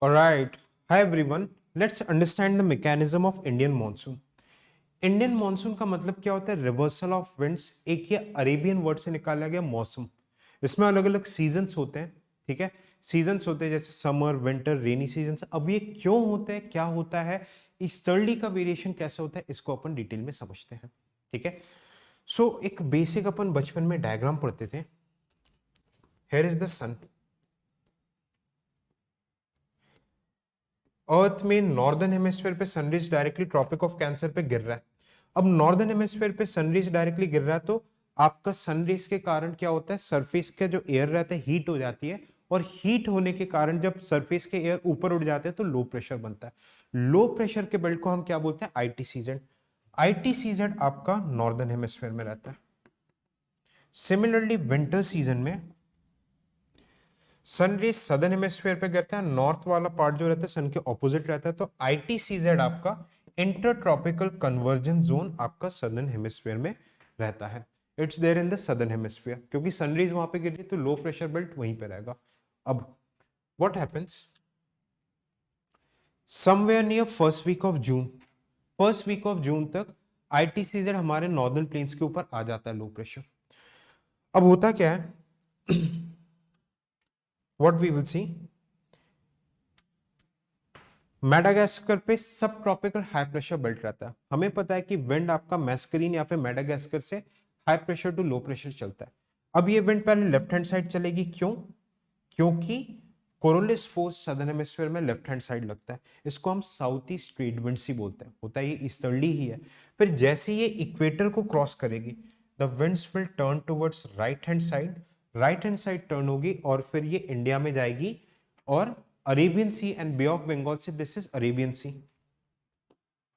Alright, hi everyone. Let's understand the mechanism of Indian monsoon. Indian monsoon का मतलब क्या होता है? Reversal of winds. एक ये अरेबियन वर्ड से निकाला गया मौसम। इसमें अलग अलग सीजन्स होते हैं, ठीक है। सीजन्स होते हैं जैसे समर, विंटर, रेनी सीजन्स। अब ये क्यों होते हैं, क्या होता है, ईस्टर्ली का वेरिएशन कैसे होता है, इसको अपन डिटेल में समझते हैं, ठीक है। सो एक बेसिक अपन बचपन में डायग्राम पढ़ते थे। Here is the sun. Earth में नॉर्दर्न हेमिस्फीयर पे sunrays directly tropic of cancer पे गिर रहा है। अब नॉर्दर्न हेमिस्फीयर पे सनरेज डायरेक्टली गिर रहा है तो आपका सनरेज के कारण क्या होता है, सरफेस का जो एयर रहता है हीट हो जाती है, और हीट होने के कारण जब सरफेस के एयर ऊपर उड़ जाते हैं तो लो प्रेशर बनता है। लो प्रेशर के बेल्ट को हम क्या बोलते हैं? आईटीसीजेड। आईटीसीजेड आपका नॉर्दर्न हेमिस्फीयर में रहता है। सिमिलरली विंटर सीजन में सन रेज सदर्न हेमिस्फीयर पे गिरता है, नॉर्थ वाला पार्ट जो रहता है सन के ऑपोजिट रहता है, तो आईटीसीजेड आपका इंटर ट्रॉपिकल कन्वर्जन जोन आपका सदर्न हेमिस्फीयर में रहता है। It's there in the southern hemisphere, क्योंकि सन रेज वहां पे गिर रही है तो लो प्रेशर बेल्ट वहीं पे रहेगा। अब what happens somewhere near first week of June तक आईटीसीजेड हमारे नॉर्दर्न प्लेन्स के ऊपर आ जाता है, लो प्रेशर। अब होता क्या है, what we will see, Madagascar पे सब ट्रॉपिकल हाई प्रेशर बेल्ट रहता है। हमें पता है कि विंड आपका मैस्करीन या फिर मेडागास्कर से high pressure to low pressure चलता है। अब ये विंड पहले लेफ्ट हैंड साइड चलेगी, क्यों? क्योंकि कोरोलिस फोर्स सदर्न हेमिस्फीयर में लेफ्ट हैंड साइड लगता है। इसको हम साउथ ईस्ट ट्रेड विंड्स ही बोलते हैं, होता है ये ईस्टर्ली ही है। फिर जैसे ये इक्वेटर को क्रॉस करेगी, the winds will turn towards right hand side turn होगी, और फिर ये इंडिया में जाएगी, और Arabian C and bay of Bengal से, this is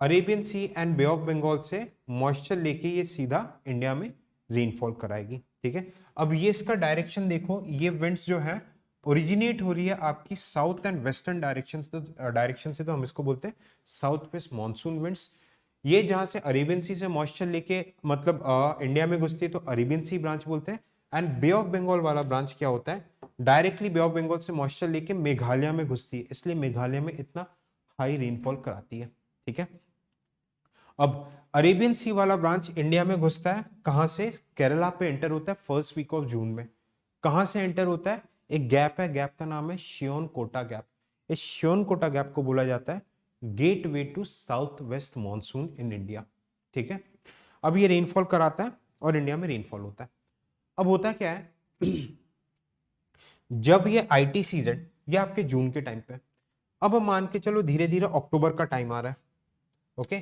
Arabian C and bay of Bengal से मॉइस्चर लेके ये सीधा इंडिया में रेनफॉल कराएगी, ठीक है। अब ये इसका डायरेक्शन देखो, ये विंड्स जो है ओरिजिनेट हो रही है आपकी साउथ एंड वेस्टर्न डायरेक्शन से, तो हम इसको बोलते हैं साउथ वेस्ट मानसून विंड्स। ये जहां से अरेबियन सी से मॉइस्चर लेके मतलब इंडिया में घुसती है तो अरेबियन सी ब्रांच बोलते हैं। एंड बे ऑफ बंगाल वाला ब्रांच क्या होता है, डायरेक्टली बे ऑफ बंगाल से मॉइस्चर लेके मेघालय में घुसती है, इसलिए मेघालय में इतना हाई रेनफॉल कराती है, ठीक है। अब अरेबियन सी वाला ब्रांच इंडिया में घुसता है, कहां से? केरला पे एंटर होता है फर्स्ट वीक ऑफ जून में। कहां से एंटर होता है? एक गैप है, गैप का नाम है शियोन कोटा गैप। इस शियोन कोटा गैप को बोला जाता है gateway to south west monsoon in India, ठीक है। अब ये रेनफॉल कराता है और इंडिया में रेनफॉल होता है। अब होता क्या है, जब ये आईटी सीजन, ये आपके जून के टाइम पे, अब मान के चलो धीरे धीरे अक्टूबर का टाइम आ रहा है, ओके,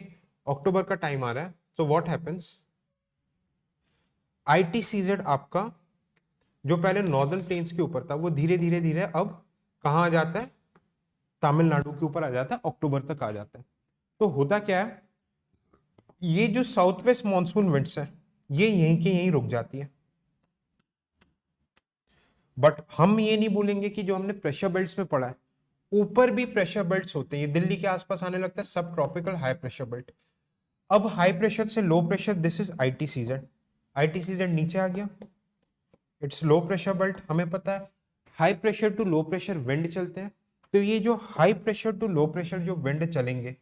अक्टूबर का टाइम आ रहा है, तो व्हाट हैपेंस, आईटीसीजेड आपका जो पहले नॉर्दर्न प्लेन्स के ऊपर था वो धीरे धीरे धीरे अब कहां आ जाता है? तमिलनाडु के ऊपर आ जाता है, अक्टूबर तक आ जाता है। तो होता क्या है, ये जो साउथ वेस्ट मानसून विंड्स है ये यहीं के यहीं रुक जाती है। बट हम ये नहीं बोलेंगे कि जो हमने प्रेशर बेल्ट्स में पढ़ा है, ऊपर भी प्रेशर बेल्ट्स होते हैं, ये दिल्ली के आसपास आने लगता है सब ट्रॉपिकल हाई प्रेशर बेल्ट। अब हाई प्रेशर से low pressure, this is ITCZ. ITCZ नीचे आ गया, इट्स लो प्रेशर बेल्ट। हमें पता है high pressure to low pressure wind चलते हैं, तो ये जो high pressure to low pressure जो विंड चलेंगे,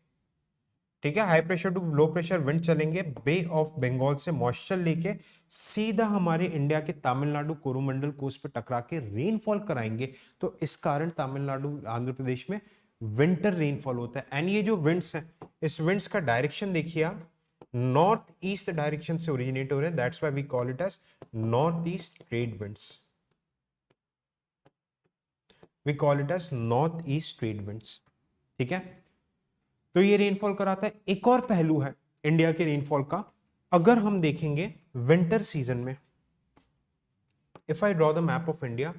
ठीक है, high pressure to low pressure wind चलेंगे बे ऑफ बंगाल से मॉइस्चर लेके सीधा हमारे इंडिया के तमिलनाडु कोरोमंडल कोस्ट पे टकरा के रेनफॉल कराएंगे। तो इस कारण तमिलनाडु आंध्र प्रदेश में विंटर रेनफॉल होता है। एंड ये जो विंड्स है, इस विंड्स का डायरेक्शन देखिए आप, नॉर्थ ईस्ट डायरेक्शन से ओरिजिनेट हो रहे हैं, that's why we call it as north east trade winds. We call it as north east trade winds, ठीक है। तो ये रेनफॉल कराता है। एक और पहलू है इंडिया के रेनफॉल का, अगर हम देखेंगे विंटर सीजन में, if I draw the map of India,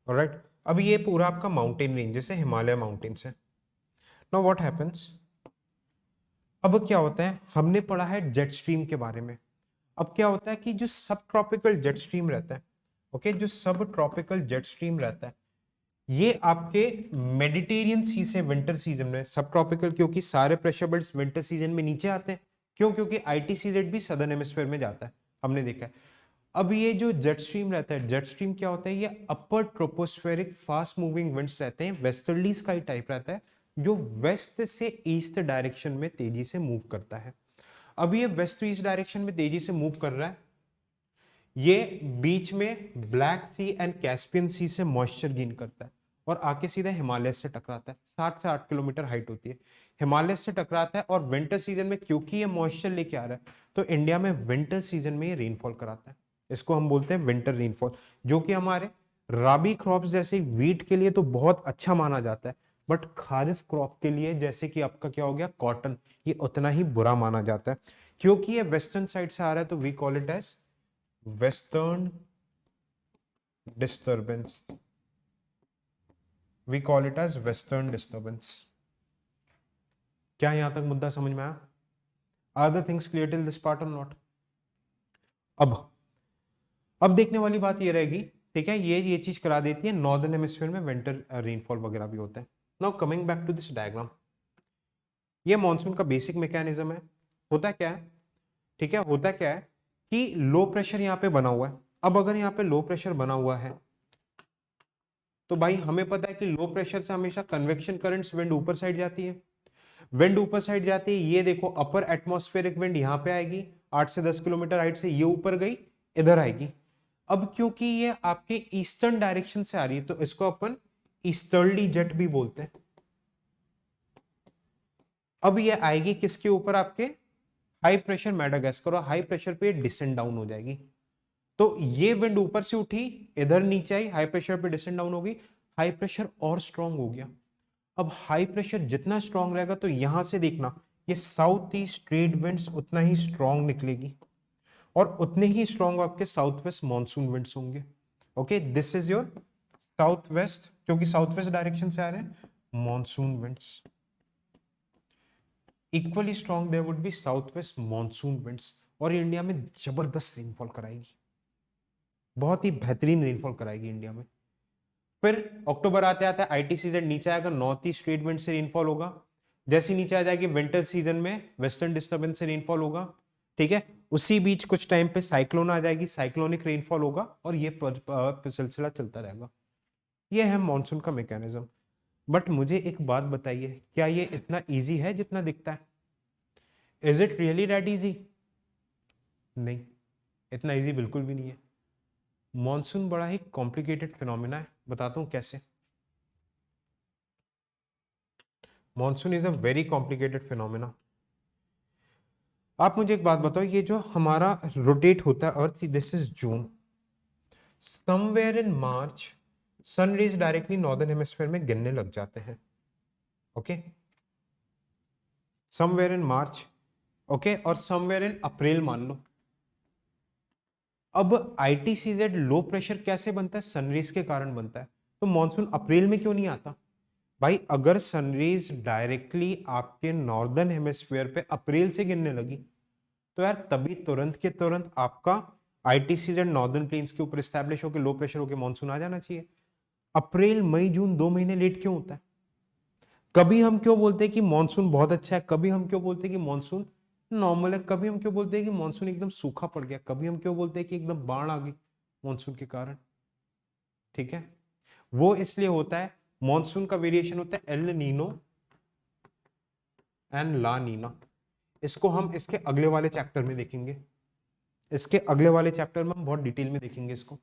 alright, अब ये पूरा आपका माउंटेन रेंज जैसे हिमालय माउंटेन्स है। नाउ व्हाट हैपेंस, अब क्या होता है, हमने पढ़ा है जेट स्ट्रीम के बारे में। अब क्या होता है कि जो सब ट्रॉपिकल जेट स्ट्रीम रहता है, ओके, जो सब ट्रॉपिकल जेट स्ट्रीम रहता है, ये आपके मेडिटेरियन सी से विंटर सीजन में, सब ट्रॉपिकल क्योंकि सारे प्रेशर बेल्ट्स विंटर सीजन में नीचे आते हैं। क्यों? क्योंकि आईटीसीजेड भी सदर्न हेमिस्फीयर में जाता है, हमने देखा है। अब ये जो जेट स्ट्रीम रहता है, जेट स्ट्रीम क्या होता है? ये upper tropospheric fast moving winds रहते हैं, वेस्टर्लीज का ही टाइप रहता है, जो वेस्ट से ईस्ट डायरेक्शन में तेजी से मूव करता है। अब ये वेस्ट टू ईस्ट डायरेक्शन में तेजी से मूव कर रहा है, ये बीच में ब्लैक सी एंड कैस्पियन सी से मॉइस्चर गेन करता है और आके सीधा हिमालय से टकराता है। 7 से 8 किलोमीटर हाइट होती है, हिमालय से टकराता है और विंटर सीजन में क्योंकि ये मॉइस्चर लेके आ रहा है तो इंडिया में विंटर सीजन में ये रेनफॉल कराता है। इसको हम बोलते हैं विंटर रेनफॉल, जो कि हमारे राबी क्रॉप्स जैसे वीट के लिए तो बहुत अच्छा माना जाता है, बट खारिफ क्रॉप के लिए जैसे कि आपका क्या हो गया कॉटन, ये उतना ही बुरा माना जाता है। क्योंकि ये वेस्टर्न साइड से आ रहा है तो we call it as western disturbance, we call it as western disturbance. क्या यहां तक मुद्दा समझ में आया? Are the things clear till this part और नॉट? अब देखने वाली बात ये रहेगी, ठीक है, ये चीज करा देती है नॉर्दर्न हेमिस्फीयर में विंटर रेनफॉल वगैरह भी होता है। Now coming back to this diagram, ये मॉनसून का बेसिक मैकेनिज्म है। होता क्या है, ठीक है, होता क्या है कि लो प्रेशर यहाँ पे बना हुआ है। अब अगर यहाँ पे लो प्रेशर बना हुआ है तो भाई हमें पता है कि लो प्रेशर से हमेशा कन्वेक्शन करंट्स, विंड ऊपर साइड जाती है, विंड ऊपर साइड जाती है। ये देखो अपर एटमॉस्फेरिक विंड यहाँ पे आएगी 8 से 10 किलोमीटर हाइट से, ये ऊपर गई इधर आएगी। अब क्योंकि ये आपके ईस्टर्न डायरेक्शन से आ रही है तो इसको अपन ईस्टर्ली जेट भी बोलते हैं। अब ये आएगी किसके ऊपर? आपके हाई प्रेशर मेडागास्कर, और हाई प्रेशर पे डिसेंड डाउन हो जाएगी। तो ये विंड ऊपर से उठी, इधर नीचे आई, हाई प्रेशर पे डिसेंड डाउन होगी, हाई प्रेशर और स्ट्रांग हो गया। अब हाई प्रेशर जितना स्ट्रांग रहेगा तो यहां से देखना ये साउथ ईस्ट ट्रेड विंड्स उतना ही स्ट्रांग निकलेगी और उतने ही स्ट्रांग आपके साउथ वेस्ट मॉनसून विंड्स होंगे। Okay, this is your south west, क्योंकि साउथ वेस्ट डायरेक्शन से आ रहे हैं monsoon winds. Equally strong there would be south west monsoon winds, और इंडिया में जबरदस्त रेनफॉल कराएगी, बहुत ही बेहतरीन रेनफॉल कराएगी इंडिया में। फिर अक्टूबर आते आते आईटी सीजन नीचे आएगा, नॉर्थ ईस्ट ट्रेड विंड से रेनफॉल होगा। जैसे नीचे आ जाएगी विंटर सीजन में वेस्टर्न डिस्टर्बेंस से रेनफॉल होगा, ठीक है। उसी बीच कुछ टाइम पे साइक्लोन आ जाएगी, साइक्लोनिक रेनफॉल होगा और ये सिलसिला चलता रहेगा। ये है मॉनसून का मैकेनिज्म। बट मुझे एक बात बताइए, क्या ये इतना इजी है जितना दिखता है? Is it really that easy? नहीं, इतना इजी बिल्कुल भी नहीं है। मॉनसून बड़ा ही कॉम्प्लिकेटेड फिनोमिना है, बताता हूं कैसे। Monsoon is a very complicated phenomena. आप मुझे एक बात बताओ, ये जो हमारा रोटेट होता है earth, this is June, somewhere in March sun rays directly northern hemisphere में गिरने लग जाते हैं। Okay, somewhere in March, okay, और समवेयर इन अप्रैल मान लो। अब आईटीसीजेड लो प्रेशर कैसे बनता है? सनरेज के कारण बनता है। तो मॉनसून अप्रैल में क्यों नहीं आता? भाई अगर सनरेज डायरेक्टली आपके नॉर्दर्न हेमिस्फीयर पे अप्रैल से गिरने लगी तो यार तभी तुरंत के तुरंत आपका आईटीसीजेड नॉर्दर्न प्लेन्स के ऊपर स्टैब्लिश होकर लो प्रेशर होकर मॉनसून आ जाना चाहिए। अप्रैल मई जून 2 महीने लेट क्यों होता है? कभी हम क्यों बोलते हैं कि मॉनसून बहुत अच्छा है, कभी हम क्यों बोलते हैं कि मॉनसून नॉर्मल है, कभी हम क्यों बोलते हैं कि मॉनसून एकदम सूखा पड़ गया, कभी हम क्यों बोलते हैं कि एकदम बाढ़ आ गई मॉनसून के कारण? ठीक है, वो इसलिए होता है, मॉनसून का वेरिएशन होता है एल नीनो एंड ला नीना। इसको हम इसके अगले वाले चैप्टर में देखेंगे, इसके अगले वाले चैप्टर में हम बहुत डिटेल में देखेंगे इसको,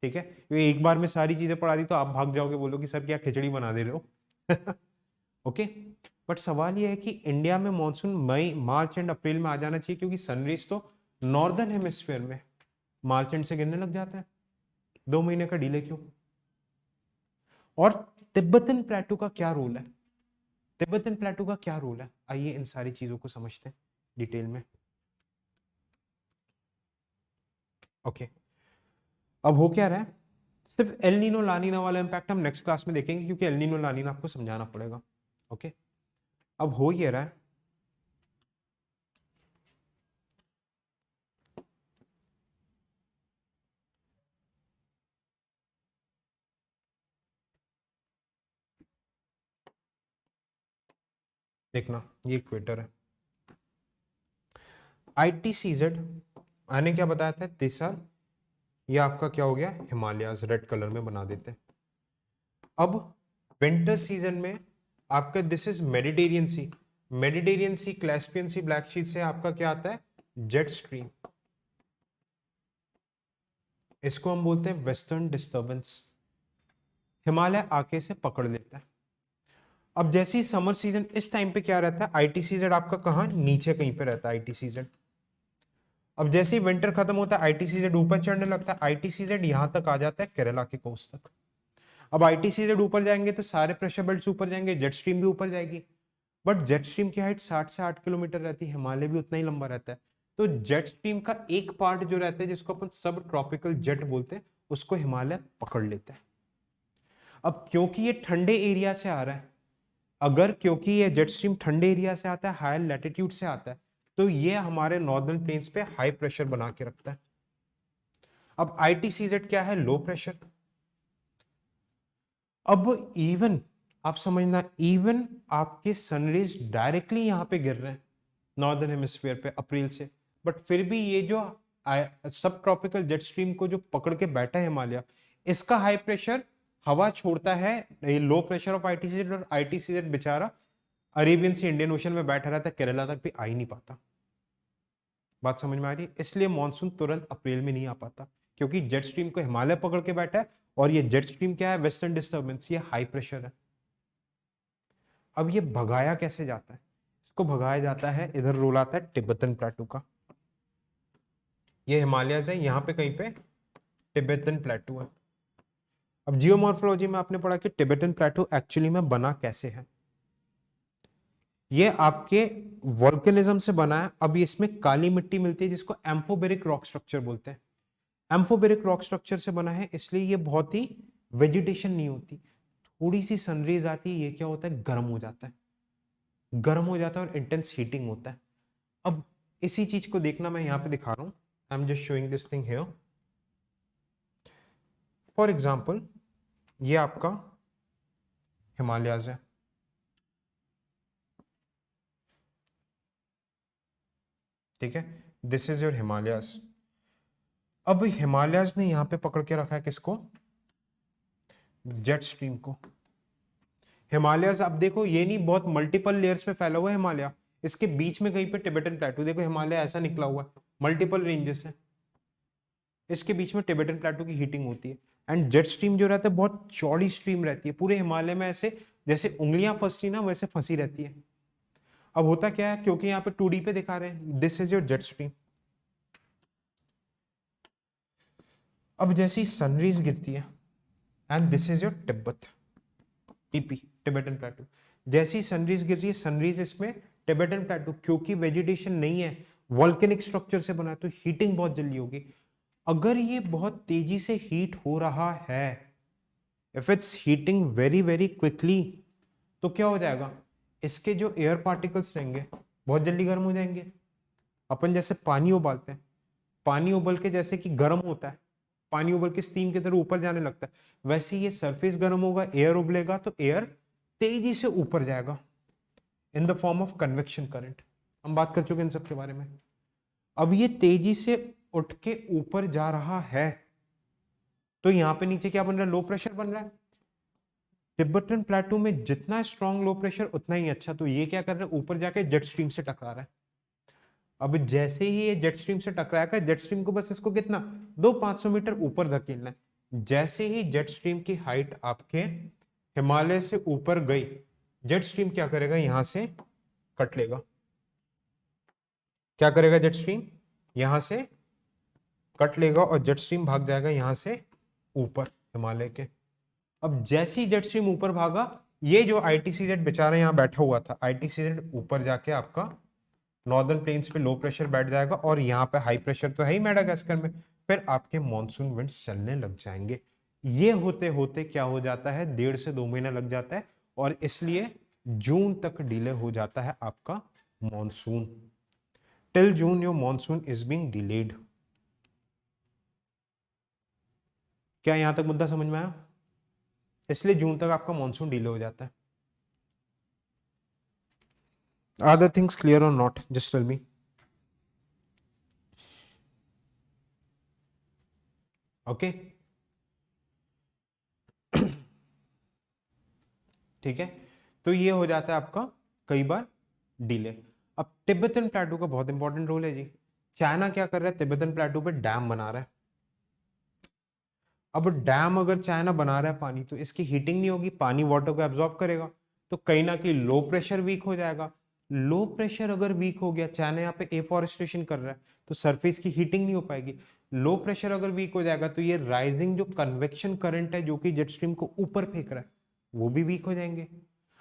ठीक है। क्योंकि एक बार में सारी चीजें पढ़ा दी तो आप भाग जाओगे, बोलो कि सर क्या खिचड़ी बना दे रहे हो। ओके, बट सवाल यह है कि इंडिया में monsoon May March and April में आ जाना चाहिए, क्योंकि सनरेज तो नॉर्दर्न हेमिस्फीयर में मार्च एंड से गिरने लग जाता है। 2 महीने का डिले क्यों? और तिब्बतन प्लेटू का क्या रोल है? तिब्बतन प्लेटू का क्या रोल है? आइए इन सारी चीजों को समझते हैं डिटेल में। ओके, अब हो क्या रहा है, सिर्फ एल नीनो लानीना वाला इंपैक्ट हम नेक्स्ट क्लास में देखेंगे, क्योंकि एल नीनो लानीना आपको समझाना पड़ेगा। ओके, अब हो ये रहा है, देखना ये इक्वेटर है। ITCZ मैंने क्या बताया था, दिस आर, ये आपका क्या हो गया, हिमालयाज, रेड कलर में बना देते हैं। अब विंटर सीजन में आपका this is Mediterranean Sea, Mediterranean Sea, Caspian Sea, Black Sea से आपका क्या आता है, जेट स्ट्रीम, इसको हम बोलते हैं वेस्टर्न डिस्टर्बेंस, हिमालय आके से पकड़ लेता है। अब जैसे ही समर सीजन, इस टाइम पे क्या रहता है, ITCZ आपका कहाँ, नीचे कहीं पे रहता है ITCZ। अब जैसे ही विंटर खत्म होता है ITCZ ऊपर चढ़ने लगता है, ITCZ यहां तक आ जाता है केरला के कोस्ट तक। अब ITCZ ऊपर जाएंगे तो सारे प्रेशर बेल्ट्स ऊपर जाएंगे, जेट स्ट्रीम भी ऊपर जाएगी, बट जेट स्ट्रीम की हाइट 60 से 8 किलोमीटर रहती है, हिमालय भी उतना ही लंबा रहता है। तो जेट स्ट्रीम का एक पार्ट जो रहता है जिसको अपन सब ट्रॉपिकल जेट बोलते हैं, उसको हिमालय पकड़ लेता है। अब क्योंकि ये ठंडे एरिया से आ रहा है, अगर क्योंकि ये जेट स्ट्रीम ठंडे एरिया से आता है, हायर लैटिट्यूड से आता है, तो ये हमारे नॉर्दर्न प्लेन्स पे हाई प्रेशर बना के रखता है। अब ITCZ क्या है, लो प्रेशर। अब इवन आप समझना, इवन आपके सनरेज डायरेक्टली यहां पे गिर रहे हैं नॉर्दर्न हेमिस्फीयर पे अप्रैल से, बट फिर भी ये जो सब ट्रॉपिकल जेट स्ट्रीम को जो पकड़ के बैठा है हिमालय, इसका हाई प्रेशर हवा छोड़ता है, ये लो प्रेशर ऑफ ITCZ, और ITCZ बेचारा अरेबियन से इंडियन ओशन में बैठा रहता है, केरला तक भी आ ही नहीं पाता। बात समझ में आ रही है? इसलिए मानसून तुरंत अप्रैल में नहीं आ पाता, क्योंकि जेट स्ट्रीम को हिमालय पकड़ के बैठा है, और ये जेट स्ट्रीम क्या है, वेस्टर्न डिस्टर्बेंस, ये हाई प्रेशर है। अब ये भगाया कैसे जाता है, इसको भगाया जाता है, इधर रोल आता है तिब्बतन प्लेटू का, ये हिमालयस है, यहाँ पे कहीं पे तिब्बतन प्लेटू है। अब जियोमॉर्फोलॉजी में आपने पढ़ा कि तिब्बतन प्लेटू एक्चुअली में बना कैसे है, ये आपके वोल्केनिज्म से बना है। अब इसमें काली मिट्टी मिलती है जिसको एम्फोबेरिक रॉक स्ट्रक्चर बोलते हैं, एम्फोबेरिक रॉक स्ट्रक्चर से बना है, इसलिए ये बहुत ही वेजिटेशन नहीं होती, थोड़ी सी सनरेज आती है, ये क्या होता है, गर्म हो जाता है, गर्म हो जाता है और इंटेंस हीटिंग होता है। अब इसी चीज को देखना, मैं यहां पे दिखा रहा हूं, I am just showing this thing here. For example ये आपका हिमालयाज है, ठीक है, दिस इज योर हिमालयाज। अब हिमालयाज ने यहां पे पकड़ के रखा है किसको, जेट स्ट्रीम को। हिमालयाज अब देखो, ये नहीं बहुत मल्टीपल लेयर्स में फैला हुआ है हिमालय, इसके बीच में कहीं पे टिबेटन प्लेटू, देखो हिमालय ऐसा निकला हुआ है, मल्टीपल रेंजेस है, इसके बीच में टिबेटन प्लेटू की हीटिंग होती है। एंड जेट स्ट्रीम जो रहता है बहुत चौड़ी स्ट्रीम रहती है, पूरे हिमालय में ऐसे जैसे उंगलियां फंसती ना वैसे फंसी रहती है। अब होता क्या है, क्योंकि यहाँ पे 2D पे दिखा रहे हैं, this is your jet stream. अब जैसी सनरेज गिरती है, and this is your Tibet, TP, Tibetan प्लेटू, जैसी सनरेज गिर रही है, सनरेज इसमें टिबेटन प्लेटू, क्योंकि वेजिटेशन नहीं है, वॉल्केनिक स्ट्रक्चर से बना है, तो हीटिंग बहुत जल्दी होगी। अगर ये बहुत तेजी से हीट हो रहा है, if it's heating very very quickly, तो क्या हो जाएगा, इसके जो एयर पार्टिकल्स रहेंगे बहुत जल्दी गर्म हो जाएंगे। अपन जैसे पानी उबालते हैं, पानी उबल के जैसे कि गर्म होता है, पानी उबल के स्टीम की तरह ऊपर जाने लगता है, वैसे ये सरफेस गर्म होगा, एयर उबलेगा, तो एयर तेजी से ऊपर जाएगा in the form of convection current. हम बात कर चुके हैं इन सब के बारे में। अब ये तेजी से उठ के ऊपर जा रहा है, तो यहां पे नीचे क्या बन रहा है, लो प्रेशर बन रहा है। तिब्बतन प्लेटू में जितना स्ट्रॉन्ग लो प्रेशर उतना ही अच्छा, तो ये क्या कर रहा है, ऊपर जाके जेट स्ट्रीम से टकरा रहा है। अब जैसे ही ये जेट स्ट्रीम से टकराएगा, जेट स्ट्रीम को बस इसको कितना 200-500 मीटर ऊपर धकेलना है। जैसे ही जेट स्ट्रीम की हाइट आपके हिमालय से ऊपर गई, जेट स्ट्रीम क्या करेगा, यहां से कट लेगा, क्या करेगा, जेट स्ट्रीम यहां से कट लेगा और जेट स्ट्रीम भाग जाएगा यहां से ऊपर हिमालय के। अब जैसी जेट स्ट्रीम ऊपर भागा, ये जो ITCZ बेचारा यहां बैठा हुआ था, ITCZ ऊपर जाके आपका नॉर्दर्न प्लेन्स पे लो प्रेशर बैठ जाएगा, और यहाँ पे हाई प्रेशर तो है ही मेडागास्कर में, फिर आपके मॉनसून विंड्स चलने लग जाएंगे। ये होते होते क्या हो जाता है, 1.5 से 2 महीना लग जाता है, और इसलिए जून तक डिले हो जाता है आपका monsoon. Till June your monsoon is being delayed. क्या यहां तक मुद्दा समझ में आया? इसलिए जून तक आपका मॉनसून डिले हो जाता है। आर द थिंग्स क्लियर और not, just tell me. Okay, ठीक है, तो ये हो जाता है आपका कई बार डिले। अब तिब्बतन प्लेटू का बहुत इंपॉर्टेंट रोल है जी। चाइना क्या कर रहा है, तिब्बतन प्लेटू पे डैम बना रहा है। अब डैम अगर चाइना बना रहा है पानी, तो इसकी हीटिंग नहीं होगी, पानी वाटर को एब्जॉर्ब करेगा, तो कहीं ना कहीं लो प्रेशर वीक हो जाएगा। लो प्रेशर अगर वीक हो गया, चाइना यहाँ पे एफॉरेस्टेशन कर रहा है, तो सरफेस की हीटिंग नहीं हो पाएगी। लो प्रेशर अगर वीक हो जाएगा, तो ये राइजिंग जो कन्वेक्शन करंट है जो कि जेट स्ट्रीम को ऊपर फेंक रहा है, वो भी वीक हो जाएंगे।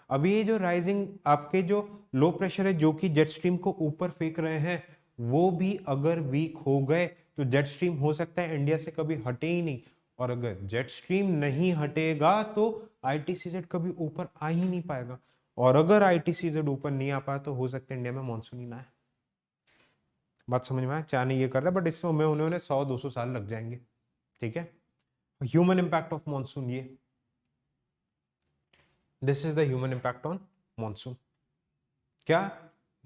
अभी ये जो राइजिंग आपके जो लो प्रेशर है जो कि जेट स्ट्रीम को ऊपर फेंक रहे हैं, वो भी अगर वीक हो गए, तो जेट स्ट्रीम हो सकता है इंडिया से कभी हटे ही नहीं। और अगर जेट स्ट्रीम नहीं हटेगा, तो आईटीसीजेड कभी ऊपर आ ही नहीं पाएगा। और अगर आईटीसीजेड ऊपर नहीं आ पाया, तो हो सकता है इंडिया में मानसून ही ना आए। बात समझ में आया? चाइना ये कर रहा है, बट इसमें उन्होंने 100-200 साल लग जाएंगे। ठीक है, ह्यूमन इंपैक्ट ऑफ मानसून, ये this is the human impact on monsoon. क्या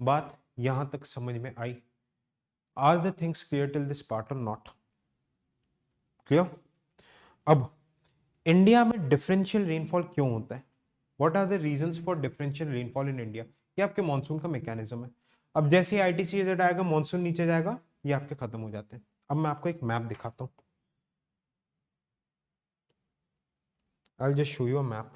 बात यहां तक समझ में आई? Are the things clear till this part और नॉट क्लियर? अब इंडिया में डिफरेंशियल रेनफॉल क्यों होता है? What are the reasons for differential rainfall in India? ये आपके मानसून का मैकेनिज्म है। अब जैसे आईटीसीजेड आएगा, मानसून नीचे जाएगा, ये आपके खत्म हो जाते हैं। अब मैं आपको एक मैप दिखाता हूं। I will just show you a map.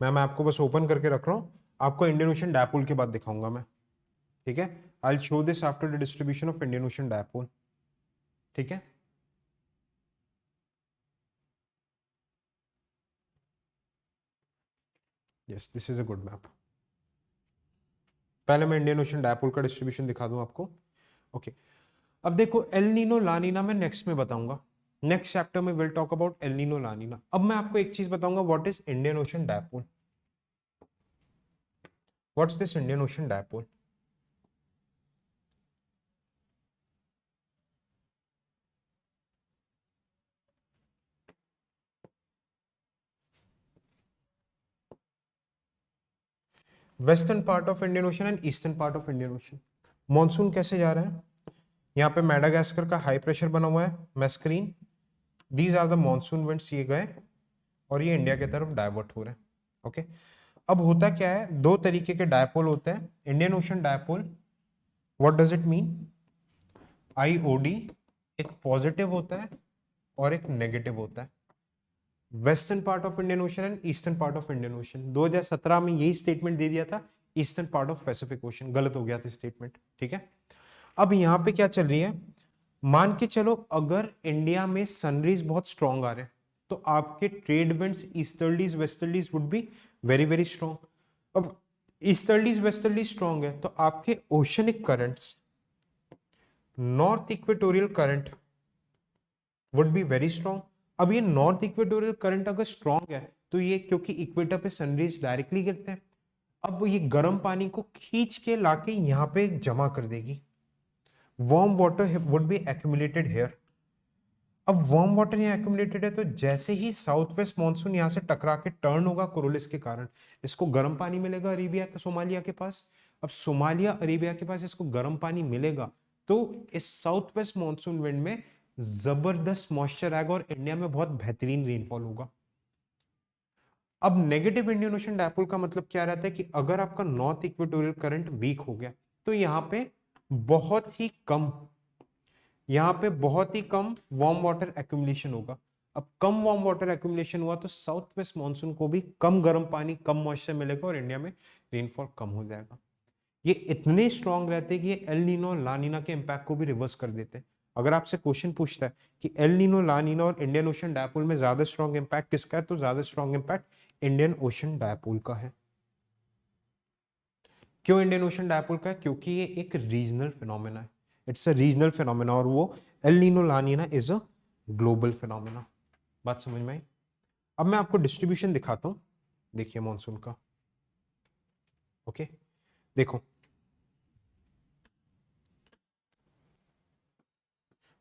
मैं आपको बस ओपन करके रख रहा हूं, आपको इंडियन ओशन डायपोल के बाद दिखाऊंगा मैं। ठीक है, I will show this after the distribution of Indian ocean dipole. ठीक है, yes, this is a good map. पहले मैं इंडियन ओशन डायपोल का डिस्ट्रीब्यूशन दिखा दूं आपको। ओके, अब देखो एल नीनो लानीना मैं नेक्स्ट में बताऊंगा। नेक्स्ट चैप्टर में will talk about El Nino लानीना। अब मैं आपको एक चीज बताऊंगा, what is Indian ocean dipole. What's this Indian ocean dipole? Western part of Indian ocean and eastern part of Indian ocean. Monsoon कैसे जा रहा है? यहाँ पे मैडागास्कर का हाई प्रेशर बना हुआ है, Mascarene. These are the monsoon winds, ये गए और ये इंडिया की तरफ डाइवर्ट हो रहे हैं। ओके, अब होता क्या है, दो तरीके के डायपोल होते हैं। Indian ocean dipole, what does it mean? IOD एक पॉजिटिव होता है और एक नेगेटिव होता है। Western part of Indian ocean and eastern part of Indian ocean. 2017 में यही स्टेटमेंट दे दिया था, eastern part of Pacific ocean. गलत हो गया था स्टेटमेंट। ठीक है, अब यहां पे क्या चल रही है, मान के चलो अगर इंडिया में सनरेज बहुत स्ट्रॉन्ग आ रहे हैं, तो आपके trade winds easterlies westerlies would be very very strong. अब ईस्टर्लीज वेस्टर्लीज स्ट्रॉन्ग है, तो आपके oceanic currents, north equatorial current would be very strong. अब ये नॉर्थ इक्वेटोरियल करंट अगर स्ट्रॉन्ग है, तो ये क्योंकि इक्वेटर पे सनरेज डायरेक्टली गिरते हैं, अब ये गर्म पानी को खींच के लाके यहाँ पे जमा कर देगी। Warm water would be accumulated here. अब वार्म वाटर यहाँ एक्यूमुलेटेड है, तो जैसे ही साउथ वेस्ट मानसून यहाँ से टकरा के टर्न होगा कोरोलिस के कारण, इसको गर्म पानी मिलेगा अरेबिया के, सोमालिया के पास। अब सोमालिया अरेबिया के पास इसको गर्म पानी मिलेगा, तो इस साउथ वेस्ट मानसून विंड में जबरदस्त मॉइस्चर आएगा और इंडिया में बहुत बेहतरीन रेनफॉल होगा। अब नेगेटिव इंडियन ओशन डायपोल का मतलब क्या रहता है कि अगर आपका नॉर्थ इक्वेटोरियल करंट वीक हो गया, तो यहाँ पे बहुत ही कम यहाँ पे बहुत ही कम वार्म वाटर एक्यूमुलेशन होगा। अब कम वार्म वाटर एक्यूमुलेशन हुआ, तो साउथ वेस्ट मानसून को भी कम गर्म पानी, कम मॉइस्चर मिलेगा और इंडिया में रेनफॉल कम हो जाएगा। ये इतने स्ट्रांग रहते हैं कि ये एल नीनो ला नीना के इंपैक्ट को भी रिवर्स कर देते हैं। अगर आपसे क्वेश्चन पूछता है कि एल नीनो ला नीना और इंडियन ओशन डायपोल में ज्यादा स्ट्रांग इंपैक्ट किसका है, तो ज्यादा strong impact Indian ocean dipole का है। क्यों इंडियन ओशन डायपोल का है? क्योंकि ये एक रीजनल फिनोमेना है। इट्स अ रीजनल फिनोमेना, और वो El Nino La Nina is a global phenomena. बात समझ में आई? अब मैं आपको डिस्ट्रीब्यूशन दिखाता हूं, देखिए मॉनसून का। ओके देखो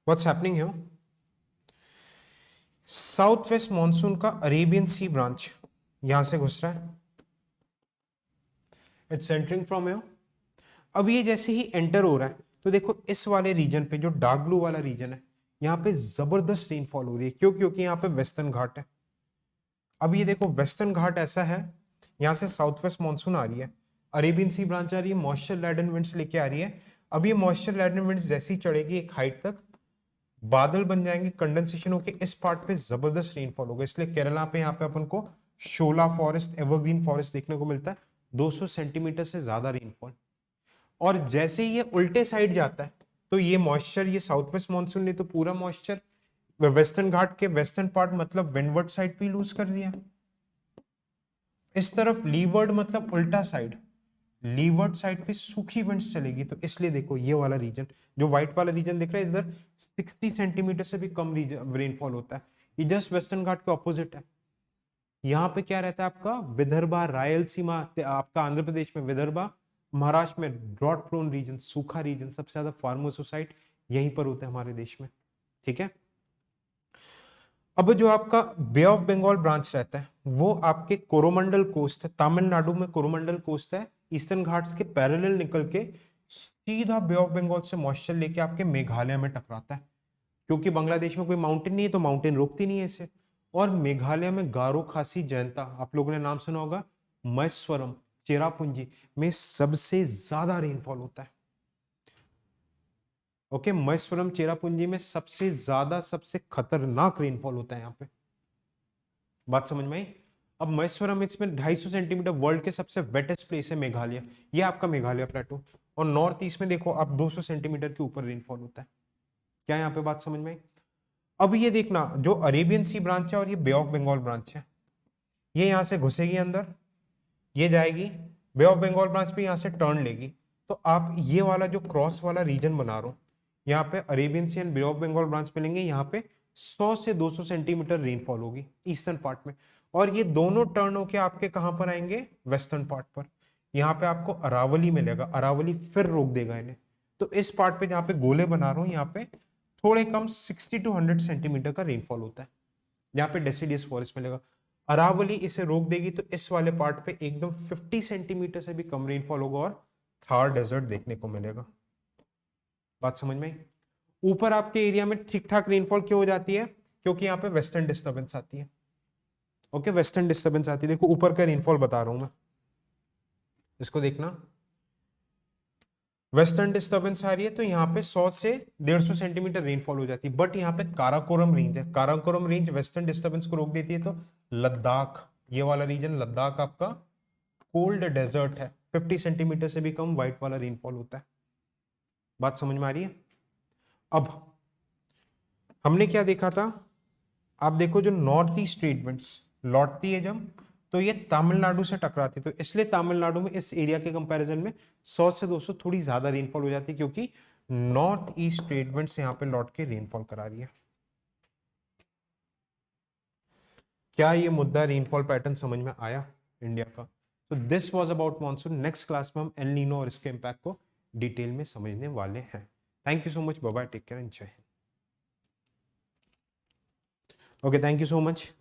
what's happening here, south west monsoon का अरेबियन सी ब्रांच यहां से घुस रहा है, इट्स एंटरिंग फ्रॉम हियर। अब ये जैसे ही एंटर हो रहा है तो देखो इस वाले रीजन पे जो डार्क ब्लू वाला रीजन है यहाँ पे जबरदस्त रेनफॉल हो रही है, क्यों? क्योंकि यहाँ पे वेस्टर्न घाट है। अब ये देखो वेस्टर्न घाट ऐसा है, यहाँ से साउथ वेस्ट मानसून आ रही है, अरेबियन सी ब्रांच आ रही है, मॉइस्चर लैडन विंड्स लेके आ रही है। अब ये मॉइस्चर लैडन विंड्स जैसे ही चढ़ेगी एक हाइट तक, बादल बन जाएंगे, कंडेंसेशन होके इस पार्ट पे जबरदस्त रेनफॉल होगा। इसलिए केरला पे यहाँ पे अपन को शोला फॉरेस्ट, एवरग्रीन फॉरेस्ट देखने को मिलता है, 200 सेंटीमीटर से ज्यादा रेनफॉल। और जैसे ही ये उल्टे साइड जाता है तो ये मॉइस्चर, ये साउथ वेस्ट मानसून ने तो पूरा मॉइस्चर वेस्टर्न घाट के वेस्टर्न पार्ट मतलब विंडवर्ड साइड पे लूज कर दिया। इस तरफ लीवर्ड मतलब उल्टा साइड, लीवर्ड साइड पे सूखी विंड्स चलेगी। तो इसलिए देखो ये वाला रीजन, जो व्हाइट वाला रीजन दिख रहा है इधर 60 सेंटीमीटर से भी कम रेनफॉल होता है। ये जस्ट वेस्टर्न घाट के ऑपोजिट है। यहाँ पे क्या रहता है आपका विदर्भा, रायलसीमा, आपका आंध्र प्रदेश में विदर्भा, महाराष्ट्र में ड्रॉट प्रोन रीजन, सूखा रीजन, सबसे ज्यादा फार्मोसोसाइट यहीं पर होता है हमारे देश में। ठीक है, अब जो आपका बे ऑफ बंगाल ब्रांच रहता है वो आपके कोरोमंडल कोस्ट है, तमिलनाडु में कोरोमंडल कोस्ट है, ईस्टर्न घाट्स के पैरेलल निकल के सीधा बे ऑफ बंगाल से मॉइस्चर लेके आपके मेघालय में टकराता है। क्योंकि बांग्लादेश में कोई माउंटेन नहीं है तो माउंटेन रोकती नहीं है इसे। और मेघालय में गारो खासी जयंता, आप लोगों ने नाम सुना होगा, महेश्वरम, चेरापूंजी में सबसे ज्यादा रेनफॉल होता है। ओके, महेश्वरम चेरापूंजी में सबसे ज्यादा, सबसे खतरनाक रेनफॉल होता है यहाँ पे। बात समझ में आई? अब महेश्वरम इसमें 250 सेंटीमीटर, वर्ल्ड के सबसे वेटेस्ट प्लेस है मेघालय, ये आपका मेघालय प्लेटो। और नॉर्थ ईस्ट में देखो आप 200 सेंटीमीटर के ऊपर रेनफॉल होता है। क्या यहाँ पे बात समझ में आई? अब ये देखना, जो अरेबियन सी ब्रांच है और ये बे ऑफ बंगाल ब्रांच है, ये यहां से घुसेगी अंदर, ये जाएगी बे ऑफ बंगाल ब्रांच पे, यहां से टर्न लेगी। तो आप ये वाला जो क्रॉस वाला रीजन बना रहे हो, यहाँ पे Arabian C and bay of Bengal branch मिलेंगे, यहाँ पे 100 से 200 सेंटीमीटर रेनफॉल होगी ईस्टर्न पार्ट में। और ये दोनों टर्न होके आपके कहां पर आएंगे? वेस्टर्न पार्ट पर। यहाँ पे आपको अरावली मिलेगा, अरावली फिर रोक देगा इन्हें। तो इस पार्ट पे जहाँ पे गोले बना रहा हूँ, यहाँ पे थोड़े कम 60 टू 100 सेंटीमीटर का रेनफॉल होता है। यहाँ पे डेसिडियस फॉरेस्ट मिलेगा, अरावली इसे रोक देगी तो इस वाले पार्ट पे एकदम 50 सेंटीमीटर से भी कम रेनफॉल होगा और थार डेजर्ट देखने को मिलेगा। बात समझ में आई? ऊपर आपके एरिया में ठीक ठाक रेनफॉल क्यों हो जाती है? क्योंकि यहाँ पे वेस्टर्न डिस्टर्बेंस आती है। ओके, वेस्टर्न डिस्टर्बेंस आती है। देखो ऊपर का रेनफॉल बता रहा हूं मैं, इसको देखना, वेस्टर्न डिस्टर्बेंस आ रही है तो यहाँ पे 100 से 150 सेंटीमीटर रेनफॉल हो जाती है। बट यहाँ पे काराकोरम रेंज है, काराकोरम रेंज वेस्टर्न डिस्टर्बेंस को रोक देती है। तो लद्दाख, ये वाला रीजन लद्दाख आपका कोल्ड डेजर्ट है, 50 सेंटीमीटर से भी कम व्हाइट वाला रेनफॉल होता है। बात समझ में आ रही है? अब हमने क्या देखा था, आप देखो जो नॉर्थ ईस्ट ट्रेड विंड्स लौटती है जब, तो ये तमिलनाडु से टकराती है। तो इसलिए तमिलनाडु में इस एरिया के कंपैरिजन में 100 से 200 थोड़ी ज्यादा रेनफॉल हो जाती है, क्योंकि नॉर्थ ईस्ट ट्रेड विंड्स यहाँ पे लौट के रेनफॉल करा रही है। क्या ये मुद्दा रेनफॉल पैटर्न समझ में आया इंडिया का? तो this was about monsoon. Next class में हम एल नीनो और इसके इम्पैक्ट को डिटेल में समझने वाले हैं। Thank you so much, bye bye, take care and Jai Hind. Okay, thank you so much.